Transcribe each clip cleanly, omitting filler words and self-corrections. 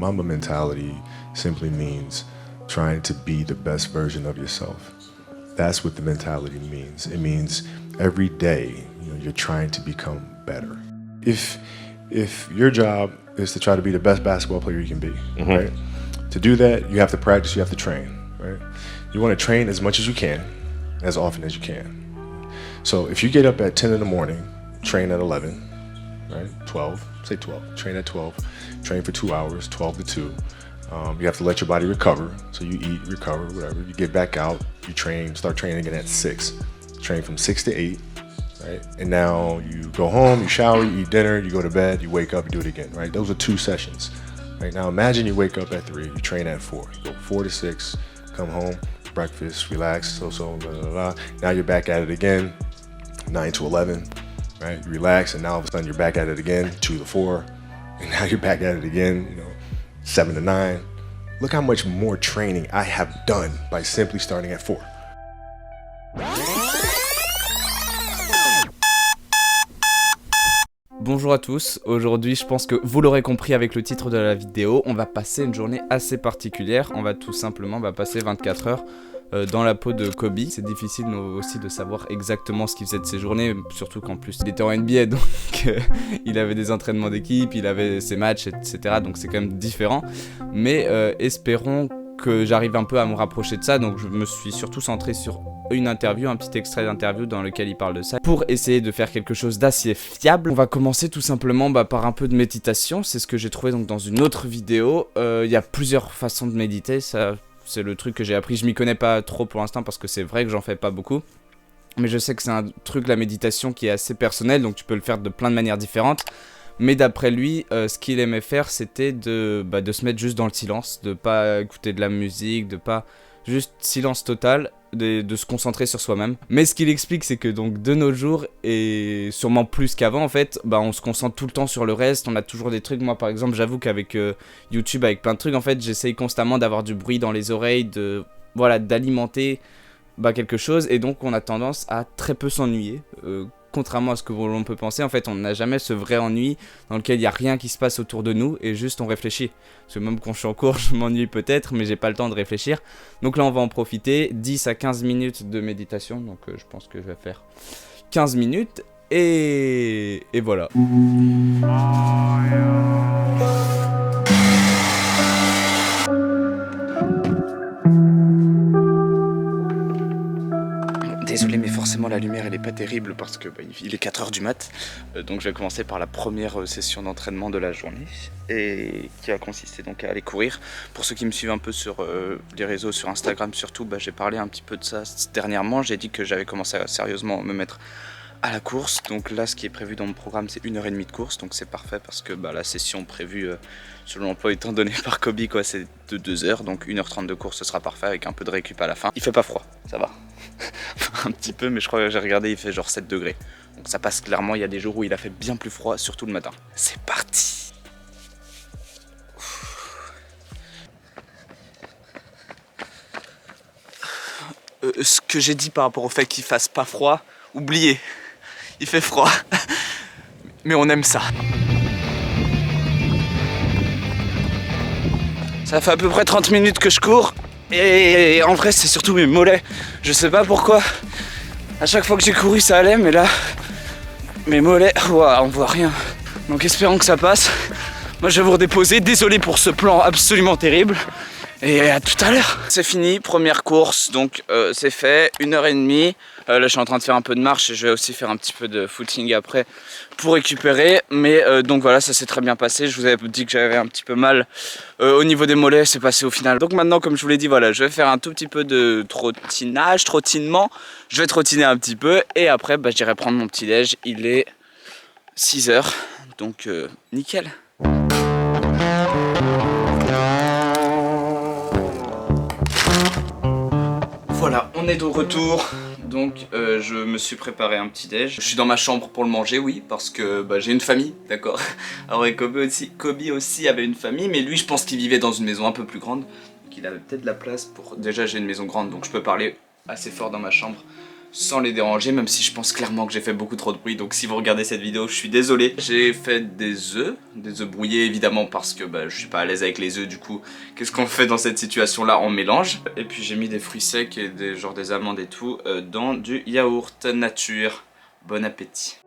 Mamba mentality simply means trying to be the best version of yourself. That's what the mentality means. It means every day, you're trying to become better. If your job is to try to be the best basketball player you can be, right? To do that, you have to practice, you have to train, right? You want to train as much as you can, as often as you can. So if you get up at 10 in the morning, train at 11, right? 12, say 12, train at 12, train for 2 hours, 12 to 2. You have to let your body recover. So you eat, recover, whatever. You get back out, you train, start training again at 6. Train from 6 to 8, right? And now you go home, you shower, you eat dinner, you go to bed, you wake up, you do it again, right? Those are 2 sessions, right? Now imagine you wake up at 3, you train at 4. You go 4 to 6, come home, breakfast, relax, blah, blah, blah. Now you're back at it again, 9 to 11, right? You relax, and now all of a sudden you're back at it again, 2 to 4, and now you're back at it again, 7 to 9. Look how much more training I have done by simply starting at 4. Bonjour à tous, aujourd'hui je pense que vous l'aurez compris avec le titre de la vidéo, on va passer une journée assez particulière, on va tout simplement passer 24 heures dans la peau de Kobe. C'est difficile aussi de savoir exactement ce qu'il faisait de ses journées, surtout qu'en plus il était en NBA, donc il avait des entraînements d'équipe, il avait ses matchs, etc. Donc c'est quand même différent, mais espérons que j'arrive un peu à me rapprocher de ça, donc je me suis surtout centré sur une interview, un petit extrait d'interview dans lequel il parle de ça, pour essayer de faire quelque chose d'assez fiable. On va commencer tout simplement par un peu de méditation, c'est ce que j'ai trouvé donc dans une autre vidéo. Il y a plusieurs façons de méditer, ça c'est le truc que j'ai appris, je m'y connais pas trop pour l'instant parce que c'est vrai que j'en fais pas beaucoup, mais je sais que c'est un truc, la méditation, qui est assez personnel, donc tu peux le faire de plein de manières différentes. Mais d'après lui, ce qu'il aimait faire, c'était de se mettre juste dans le silence, de pas écouter de la musique, de pas... Juste silence total, de se concentrer sur soi-même. Mais ce qu'il explique, c'est que donc de nos jours, et sûrement plus qu'avant en fait, on se concentre tout le temps sur le reste, on a toujours des trucs. Moi par exemple, j'avoue qu'avec YouTube, avec plein de trucs, en fait, j'essaye constamment d'avoir du bruit dans les oreilles, d'alimenter quelque chose, et donc on a tendance à très peu s'ennuyer. Contrairement à ce que l'on peut penser, en fait, on n'a jamais ce vrai ennui dans lequel il n'y a rien qui se passe autour de nous et juste on réfléchit. Parce que même quand je suis en cours, je m'ennuie peut-être, mais j'ai pas le temps de réfléchir. Donc là, on va en profiter. 10 à 15 minutes de méditation. Donc je pense que je vais faire 15 minutes. Et voilà. Désolé, mais forcément la lumière elle est pas terrible parce que il est 4h du mat. Donc je vais commencer par la première session d'entraînement de la journée, et qui a consisté donc à aller courir. Pour ceux qui me suivent un peu sur les réseaux, sur Instagram surtout, j'ai parlé un petit peu de ça dernièrement. J'ai dit que j'avais commencé à sérieusement me mettre à la course. Donc là, ce qui est prévu dans mon programme, c'est 1h30 de course, donc c'est parfait parce que la session prévue selon l'emploi étant donné par Kobe, c'est de 2h, donc 1h30 de course, ce sera parfait avec un peu de récup à la fin. Il fait pas froid, ça va. Un petit peu, mais je crois que j'ai regardé, il fait genre 7 degrés. Donc ça passe clairement, il y a des jours où il a fait bien plus froid, surtout le matin. C'est parti. Ce que j'ai dit par rapport au fait qu'il fasse pas froid, oubliez. Il fait froid, mais on aime ça. Ça fait à peu près 30 minutes que je cours, et en vrai c'est surtout mes mollets. Je sais pas pourquoi, à chaque fois que j'ai couru ça allait, mais là, mes mollets, on voit rien. Donc espérons que ça passe. Moi je vais vous redéposer, désolé pour ce plan absolument terrible. Et à tout à l'heure. C'est fini, première course, donc c'est fait, 1h30. Là je suis en train de faire un peu de marche et je vais aussi faire un petit peu de footing après pour récupérer. Mais donc voilà, ça s'est très bien passé. Je vous avais dit que j'avais un petit peu mal au niveau des mollets, c'est passé au final. Donc maintenant, comme je vous l'ai dit, voilà, je vais faire un tout petit peu de trottinement. Je vais trottiner un petit peu et après j'irai prendre mon petit déj. Il est 6h, donc nickel. Voilà, on est de retour, donc je me suis préparé un petit déj. Je suis dans ma chambre pour le manger, oui, parce que j'ai une famille, d'accord. Alors et Kobe aussi avait une famille, mais lui je pense qu'il vivait dans une maison un peu plus grande. Donc il avait peut-être de la place pour... Déjà j'ai une maison grande, donc je peux parler assez fort dans ma chambre. sans les déranger, même si je pense clairement que j'ai fait beaucoup trop de bruit. Donc si vous regardez cette vidéo, je suis désolé. J'ai fait des œufs brouillés évidemment parce que je suis pas à l'aise avec les œufs. Du coup, qu'est-ce qu'on fait dans cette situation-là? On mélange. Et puis j'ai mis des fruits secs et des amandes et tout dans du yaourt nature. Bon appétit.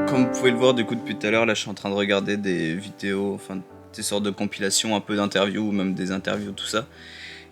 Comme vous pouvez le voir du coup depuis tout à l'heure, là je suis en train de regarder des vidéos, enfin des sortes de compilations, un peu d'interviews ou même des interviews, tout ça.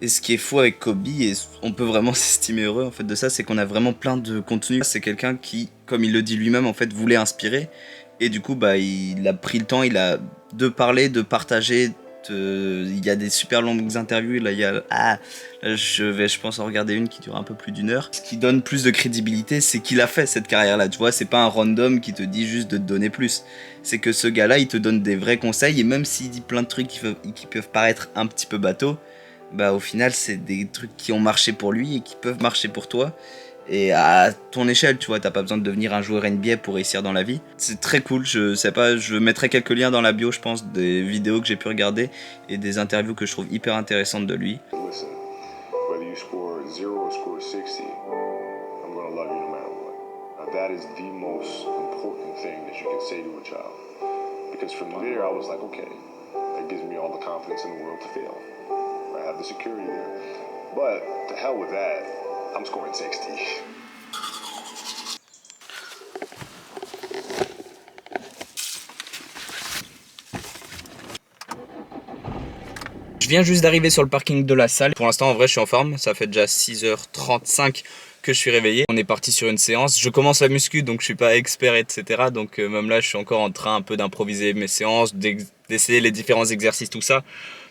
Et ce qui est fou avec Kobe, et on peut vraiment s'estimer heureux en fait de ça, c'est qu'on a vraiment plein de contenu. C'est quelqu'un qui, comme il le dit lui-même, en fait voulait inspirer. Et du coup il a pris le temps, il a de parler, de partager. Il y a des super longues interviews, là je pense en regarder une qui dure un peu plus d'1 heure. Ce qui donne plus de crédibilité, c'est qu'il a fait cette carrière là, tu vois, c'est pas un random qui te dit juste de te donner plus. C'est que ce gars là il te donne des vrais conseils, et même s'il dit plein de trucs qui peuvent paraître un petit peu bateau, au final c'est des trucs qui ont marché pour lui et qui peuvent marcher pour toi. Et à ton échelle, tu vois, t'as pas besoin de devenir un joueur NBA pour réussir dans la vie. C'est très cool, je sais pas, je mettrai quelques liens dans la bio, je pense, des vidéos que j'ai pu regarder et des interviews que je trouve hyper intéressantes de lui. Listen, whether you score 0 or score 60, I'm gonna love you no matter what. Now that is the most important thing that you can say to a child. Because from there, I was like, okay, that gives me all the confidence in the world to fail. I have the security there. But to hell with that. I'm scoring 60. Je viens juste d'arriver sur le parking de la salle. Pour l'instant, en vrai, je suis en forme. Ça fait déjà 6h35 que je suis réveillé. On est parti sur une séance. Je commence la muscu, donc je suis pas expert, etc. Donc même là, je suis encore en train un peu d'improviser mes séances, d'essayer les différents exercices, tout ça.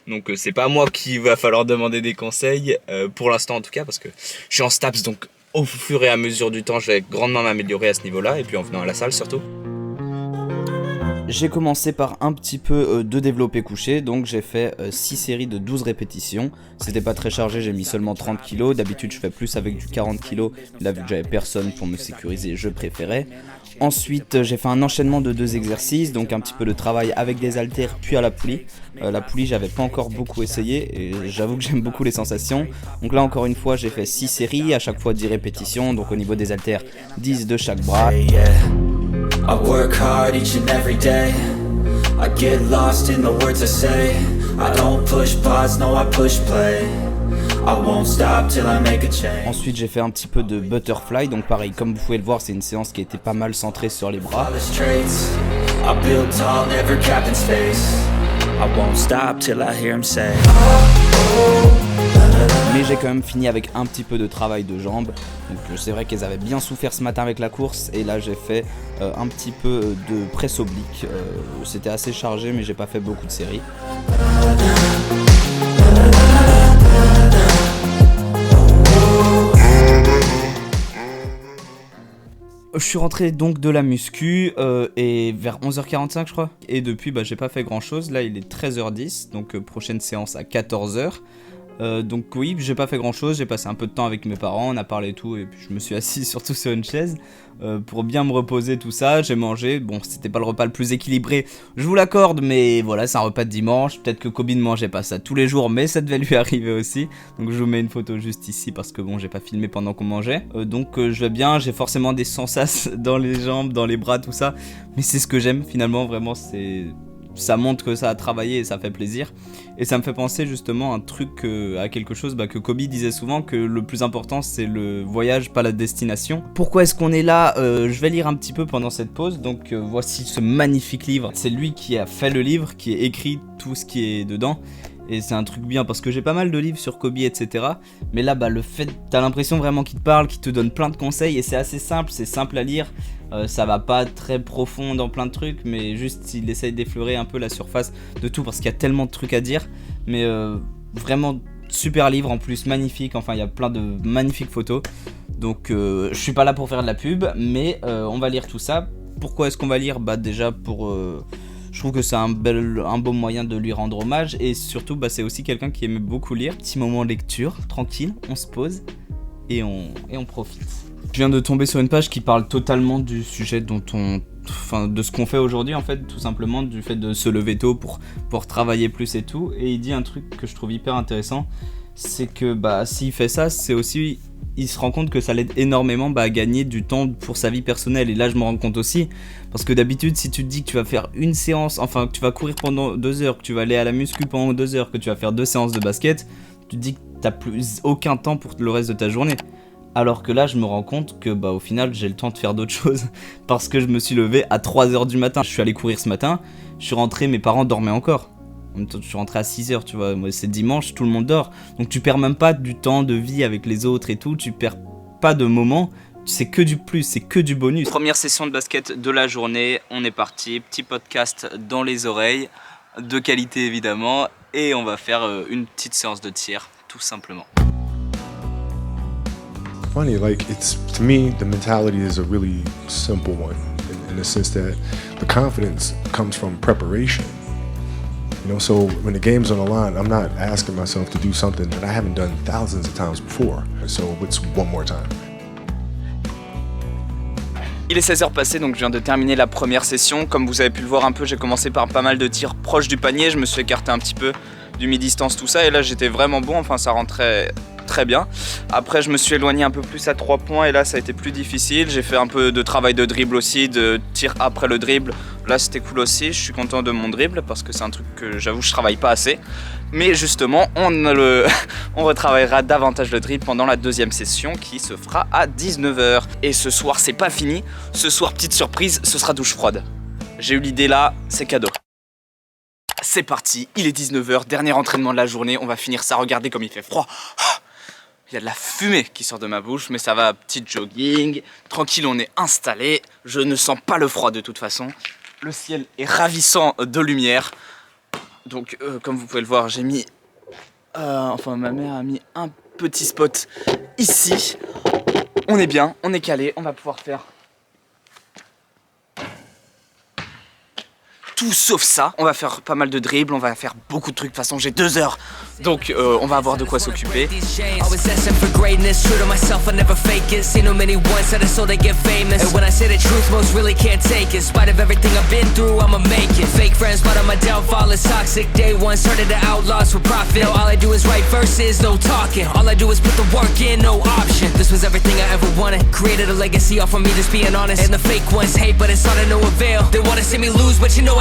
Donc c'est pas à moi qu'il va falloir demander des conseils, pour l'instant en tout cas, parce que je suis en STAPS, donc au fur et à mesure du temps, je vais grandement m'améliorer à ce niveau-là, et puis en venant à la salle surtout. J'ai commencé par un petit peu de développé couché, donc j'ai fait 6 séries de 12 répétitions. C'était pas très chargé, j'ai mis seulement 30 kg. D'habitude je fais plus avec du 40 kg. Là vu que j'avais personne pour me sécuriser, je préférais. Ensuite j'ai fait un enchaînement de 2 exercices, donc un petit peu de travail avec des haltères puis à la poulie. La poulie j'avais pas encore beaucoup essayé et j'avoue que j'aime beaucoup les sensations. Donc là encore une fois j'ai fait 6 séries, à chaque fois 10 répétitions, donc au niveau des haltères 10 de chaque bras. I work hard each and every day. I get lost in the words I say. I don't push pause, no I push play. I won't stop till I make a change. Ensuite j'ai fait un petit peu de butterfly, donc pareil comme vous pouvez le voir c'est une séance qui était pas mal centrée sur les bras. I build tall, never capped in space. I won't stop till I hear him say. Mais j'ai quand même fini avec un petit peu de travail de jambes. Donc c'est vrai qu'elles avaient bien souffert ce matin avec la course. Et là j'ai fait un petit peu de presse oblique. C'était assez chargé mais j'ai pas fait beaucoup de séries. Je suis rentré donc de la muscu et vers 11h45 je crois. Et depuis j'ai pas fait grand chose. Là il est 13h10 donc prochaine séance à 14h. Donc oui, j'ai pas fait grand chose, j'ai passé un peu de temps avec mes parents, on a parlé et tout, et puis je me suis assis surtout sur une chaise pour bien me reposer, tout ça. J'ai mangé, bon c'était pas le repas le plus équilibré, je vous l'accorde, mais voilà c'est un repas de dimanche. Peut-être que Kobe ne mangeait pas ça tous les jours, mais ça devait lui arriver aussi. Donc je vous mets une photo juste ici parce que bon j'ai pas filmé pendant qu'on mangeait. Donc je vais bien, j'ai forcément des sensations dans les jambes, dans les bras, tout ça, mais c'est ce que j'aime finalement, vraiment c'est... Ça montre que ça a travaillé et ça fait plaisir. Et ça me fait penser justement à un truc, à quelque chose que Kobe disait souvent, que le plus important c'est le voyage, pas la destination. Pourquoi est-ce qu'on est là? Je vais lire un petit peu pendant cette pause. Donc voici ce magnifique livre. C'est lui qui a fait le livre, qui a écrit tout ce qui est dedans. Et c'est un truc bien parce que j'ai pas mal de livres sur Kobe, etc. Mais là, le fait, t'as l'impression vraiment qu'il te parle, qu'il te donne plein de conseils. Et c'est assez simple, c'est simple à lire. Ça va pas très profond dans plein de trucs, mais juste il essaye d'effleurer un peu la surface de tout parce qu'il y a tellement de trucs à dire. Mais vraiment super livre, en plus magnifique. Enfin, il y a plein de magnifiques photos. Donc je suis pas là pour faire de la pub, mais on va lire tout ça. Pourquoi est-ce qu'on va lire? Déjà pour... je trouve que c'est un beau moyen de lui rendre hommage. Et surtout c'est aussi quelqu'un qui aimait beaucoup lire. Petit moment lecture, tranquille, on se pose et on profite. Je viens de tomber sur une page qui parle totalement du sujet de ce qu'on fait aujourd'hui en fait, tout simplement du fait de se lever tôt pour travailler plus et tout. Et il dit un truc que je trouve hyper intéressant, c'est que s'il fait ça, c'est aussi, il se rend compte que ça l'aide énormément à gagner du temps pour sa vie personnelle. Et là je me rends compte aussi, parce que d'habitude si tu te dis que tu vas faire une séance, enfin que tu vas courir pendant 2 heures, que tu vas aller à la muscu pendant 2 heures, que tu vas faire 2 séances de basket, tu te dis que t'as plus aucun temps pour le reste de ta journée. Alors que là je me rends compte que au final j'ai le temps de faire d'autres choses, parce que je me suis levé à 3h du matin. Je suis allé courir ce matin, je suis rentré, mes parents dormaient encore. En même temps, je suis rentré à 6h, tu vois, moi, c'est dimanche, tout le monde dort. Donc tu perds même pas du temps de vie avec les autres et tout, tu perds pas de moments, c'est que du plus, c'est que du bonus. Première session de basket de la journée, on est parti, petit podcast dans les oreilles, de qualité évidemment, et on va faire une petite séance de tir, tout simplement. Funny, to me, the mentality is a really simple one in the sense that the confidence comes from preparation. So when the game's on the line, I'm not asking myself to do something that I haven't done thousands of times before. So it's one more time. Il est 16h passé, donc je viens de terminer la première session. Comme vous avez pu le voir un peu, j'ai commencé par pas mal de tirs proches du panier. Je me suis écarté un petit peu du mi-distance, tout ça. Et là, j'étais vraiment bon, enfin ça rentrait très bien. Après je me suis éloigné un peu plus à 3 points et là ça a été plus difficile. J'ai fait un peu de travail de dribble aussi, de tir après le dribble. Là c'était cool aussi, je suis content de mon dribble parce que c'est un truc que j'avoue je travaille pas assez. Mais justement on retravaillera davantage le dribble pendant la deuxième session qui se fera à 19h. Et ce soir c'est pas fini, ce soir petite surprise, ce sera douche froide. J'ai eu l'idée là, c'est cadeau. C'est parti, il est 19h, dernier entraînement de la journée, on va finir ça, regardez comme il fait froid. Il y a de la fumée qui sort de ma bouche, mais ça va, petit jogging, tranquille, on est installé. Je ne sens pas le froid de toute façon. Le ciel est ravissant de lumière. Donc, comme vous pouvez le voir, j'ai mis... ma mère a mis un petit spot ici. On est bien, on est calé, on va pouvoir faire... tout sauf ça. On va faire pas mal de dribbles, on va faire beaucoup de trucs. De toute façon, j'ai 2 heures. Donc, on va avoir de quoi s'occuper.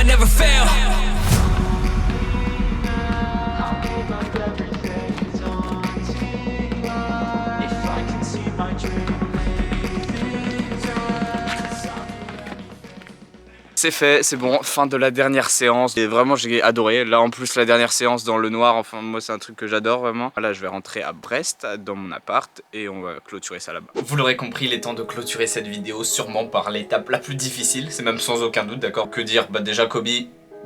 Never fail. C'est fait, c'est bon, fin de la dernière séance. Et vraiment j'ai adoré. Là en plus la dernière séance dans le noir, enfin moi c'est un truc que j'adore vraiment. Là je vais rentrer à Brest dans mon appart et on va clôturer ça là-bas. Vous l'aurez compris, il est temps de clôturer cette vidéo sûrement par l'étape la plus difficile. C'est même sans aucun doute, d'accord. Que dire, déjà Kobe,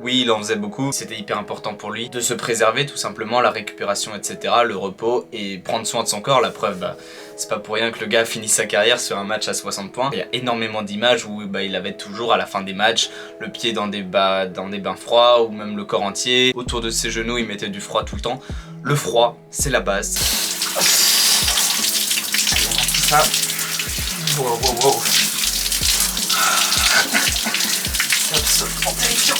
oui il en faisait beaucoup. C'était hyper important pour lui de se préserver tout simplement, la récupération etc, le repos et prendre soin de son corps. La preuve, c'est pas pour rien que le gars finit sa carrière sur un match à 60 points. Il y a énormément d'images où il avait toujours à la fin des matchs le pied dans des bains froids ou même le corps entier. Autour de ses genoux il mettait du froid tout le temps. Le froid c'est la base. Ça. Wow. C'est absolument terrifiant.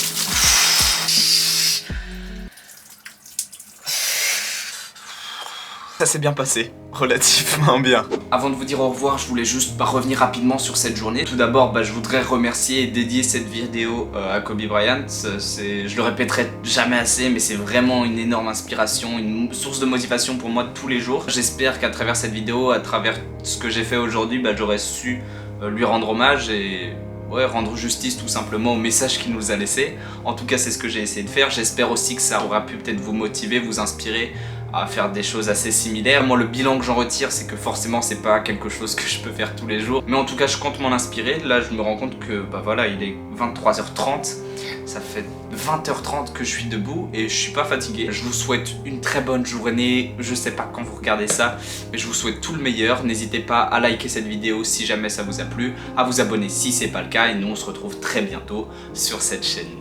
Ça s'est bien passé, relativement bien. Avant de vous dire au revoir, je voulais juste revenir rapidement sur cette journée. Tout d'abord, je voudrais remercier et dédier cette vidéo à Kobe Bryant. Je le répéterai jamais assez, mais c'est vraiment une énorme inspiration, une source de motivation pour moi de tous les jours. J'espère qu'à travers cette vidéo, à travers ce que j'ai fait aujourd'hui, j'aurais su lui rendre hommage et rendre justice tout simplement au message qu'il nous a laissé. En tout cas, c'est ce que j'ai essayé de faire. J'espère aussi que ça aura pu peut-être vous motiver, vous inspirer à faire des choses assez similaires. Moi, le bilan que j'en retire, c'est que forcément c'est pas quelque chose que je peux faire tous les jours, mais en tout cas je compte m'en inspirer. Là je me rends compte que il est 23h30, ça fait 20h30 que je suis debout et je suis pas fatigué. Je vous souhaite une très bonne journée. Je sais pas quand vous regardez ça, mais je vous souhaite tout le meilleur. N'hésitez pas à liker cette vidéo si jamais ça vous a plu, à vous abonner si c'est pas le cas, et nous on se retrouve très bientôt sur cette chaîne.